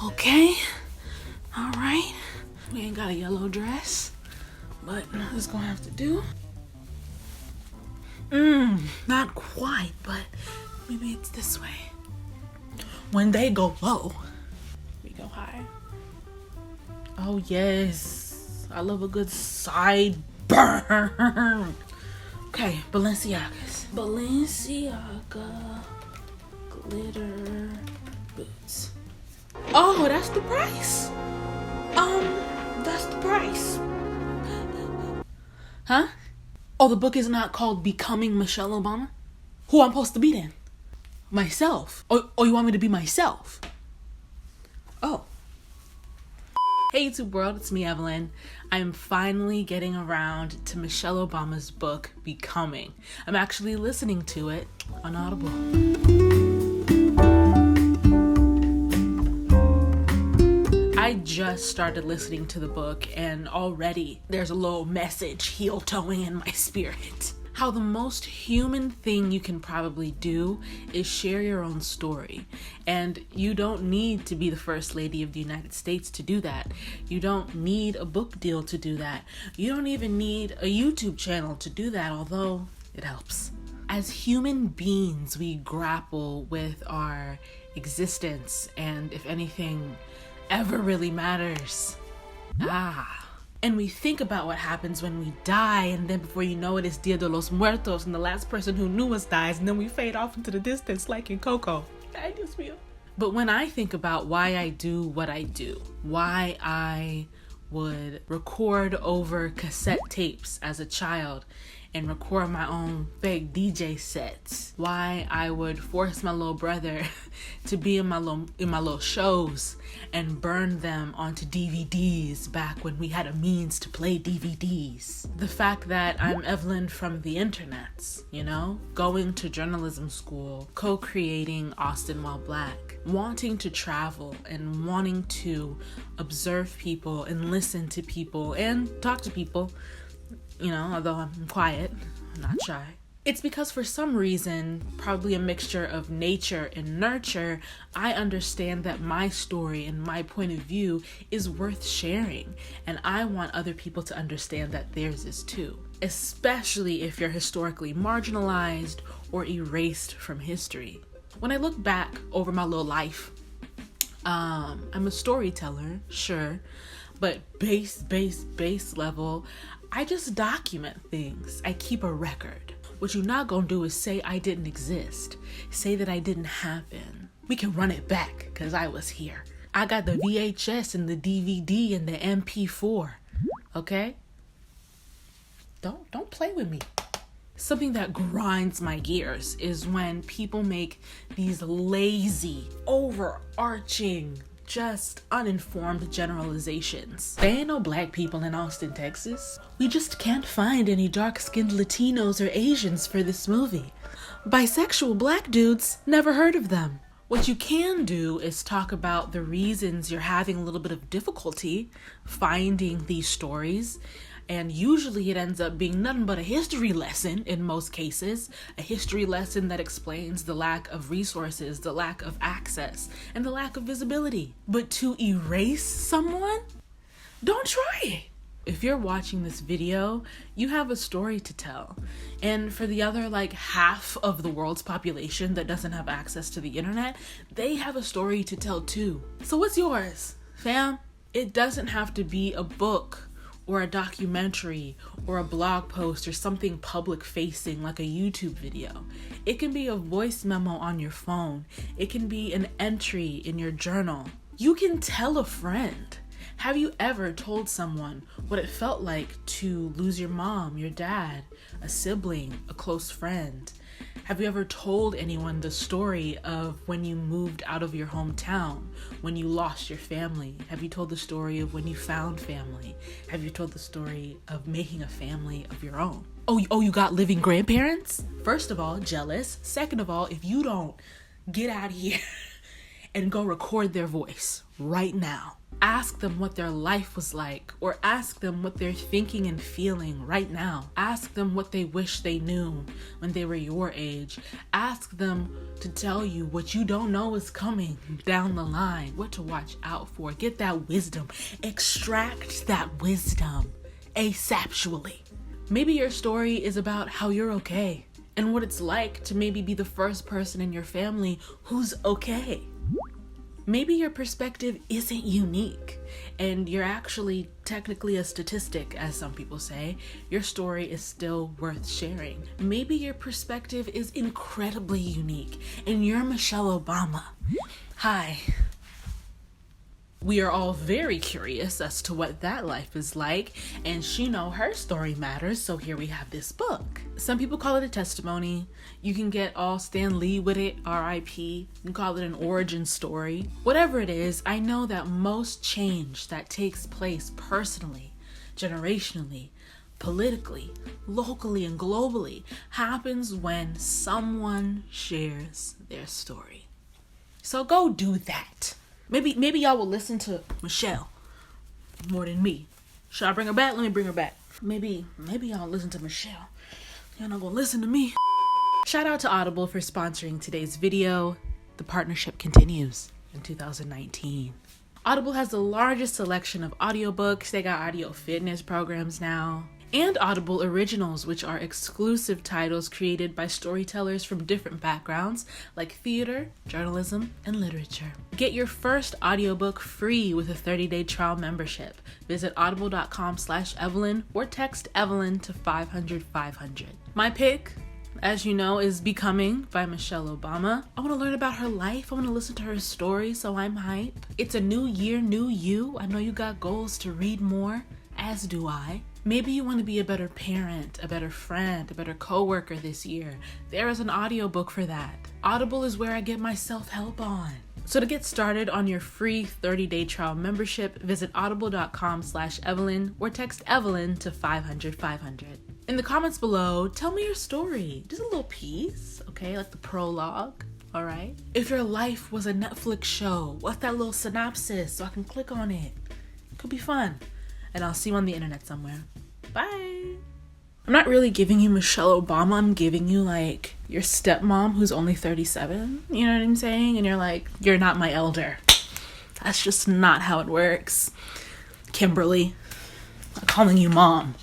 Okay, all right. We ain't got a yellow dress, but it's gonna have to do. Not quite, but maybe it's this way. When they go low, we go high. Oh yes, I love a good side burn. Okay, Balenciaga glitter boots. Oh, that's the price. That's the price. Huh? Oh, the book is not called Becoming Michelle Obama? Who I'm supposed to be then? Myself. Oh, you want me to be myself? Oh. Hey YouTube world, it's me, Evelyn. I'm finally getting around to Michelle Obama's book, Becoming. I'm actually listening to it on Audible. I just started listening to the book and already there's a little message heel-toeing in my spirit. How the most human thing you can probably do is share your own story. And you don't need to be the First Lady of the United States to do that. You don't need a book deal to do that. You don't even need a YouTube channel to do that, although it helps. As human beings, we grapple with our existence and, if anything ever really matters. And we think about what happens when we die, and then before you know it, it's Dia de los Muertos, and the last person who knew us dies, and then we fade off into the distance like in Coco. But when I think about why I do what I do, why I would record over cassette tapes as a child and record my own fake DJ sets, why I would force my little brother to be in my little shows and burn them onto DVDs back when we had a means to play DVDs. The fact that I'm Evelyn from the internets, you know, going to journalism school, co-creating Austin While Black, wanting to travel and wanting to observe people and listen to people and talk to people. You know, although I'm quiet, I'm not shy. It's because for some reason, probably a mixture of nature and nurture, I understand that my story and my point of view is worth sharing. And I want other people to understand that theirs is too. Especially if you're historically marginalized or erased from history. When I look back over my little life, I'm a storyteller, sure, but base level, I just document things. I keep a record. What you're not gonna do is say I didn't exist. Say that I didn't happen. We can run it back, cause I was here. I got the VHS and the DVD and the MP4, okay? Don't play with me. Something that grinds my gears is when people make these lazy, overarching, just uninformed generalizations. There ain't no black people in Austin, Texas. We just can't find any dark-skinned Latinos or Asians for this movie. Bisexual black dudes, never heard of them. What you can do is talk about the reasons you're having a little bit of difficulty finding these stories. And usually it ends up being nothing but a history lesson in most cases, a history lesson that explains the lack of resources, the lack of access, and the lack of visibility. But to erase someone? Don't try it. If you're watching this video, you have a story to tell. And for the other half of the world's population that doesn't have access to the internet, they have a story to tell too. So what's yours, fam? It doesn't have to be a book or a documentary or a blog post or something public facing like a YouTube video. It can be a voice memo on your phone. It can be an entry in your journal. You can tell a friend. Have you ever told someone what it felt like to lose your mom, your dad, a sibling, a close friend? Have you ever told anyone the story of when you moved out of your hometown, when you lost your family? Have you told the story of when you found family? Have you told the story of making a family of your own? Oh, you got living grandparents? First of all, jealous. Second of all, if you don't get out of here and go record their voice right now, Ask them what their life was like, or ask them what they're thinking and feeling right now. Ask them what they wish they knew when they were your age. Ask them to tell you what you don't know is coming down the line, what to watch out for. Get that wisdom. Extract that wisdom asaptually. Maybe your story is about how you're okay and what it's like to maybe be the first person in your family who's okay. Maybe your perspective isn't unique and you're actually technically a statistic, as some people say. Your story is still worth sharing. Maybe your perspective is incredibly unique and you're Michelle Obama. Hi. We are all very curious as to what that life is like, and she know her story matters, so here we have this book. Some people call it a testimony. You can get all Stan Lee with it, RIP. You can call it an origin story. Whatever it is, I know that most change that takes place personally, generationally, politically, locally, and globally happens when someone shares their story. So go do that. Maybe y'all will listen to Michelle more than me. Should I bring her back? Let me bring her back. Maybe y'all listen to Michelle. Y'all not gonna listen to me. Shout out to Audible for sponsoring today's video. The partnership continues in 2019. Audible has the largest selection of audiobooks. They got audio fitness programs now. And Audible Originals, which are exclusive titles created by storytellers from different backgrounds like theater, journalism, and literature. Get your first audiobook free with a 30-day trial membership. Visit audible.com/Evelyn or text Evelyn to 500-500. My pick, as you know, is Becoming by Michelle Obama. I want to learn about her life. I want to listen to her story, so I'm hype. It's a new year, new you. I know you got goals to read more, as do I. Maybe you want to be a better parent, a better friend, a better coworker this year. There is an audiobook for that. Audible is where I get my self-help on. So to get started on your free 30-day trial membership, visit audible.com/Evelyn or text Evelyn to 500-500. In the comments below, tell me your story. Just a little piece, okay? Like the prologue, all right? If your life was a Netflix show, what's that little synopsis so I can click on it? Could be fun. And I'll see you on the internet somewhere. Bye. I'm not really giving you Michelle Obama. I'm giving you like your stepmom who's only 37. You know what I'm saying? And you're like, you're not my elder. That's just not how it works. Kimberly, I'm calling you mom.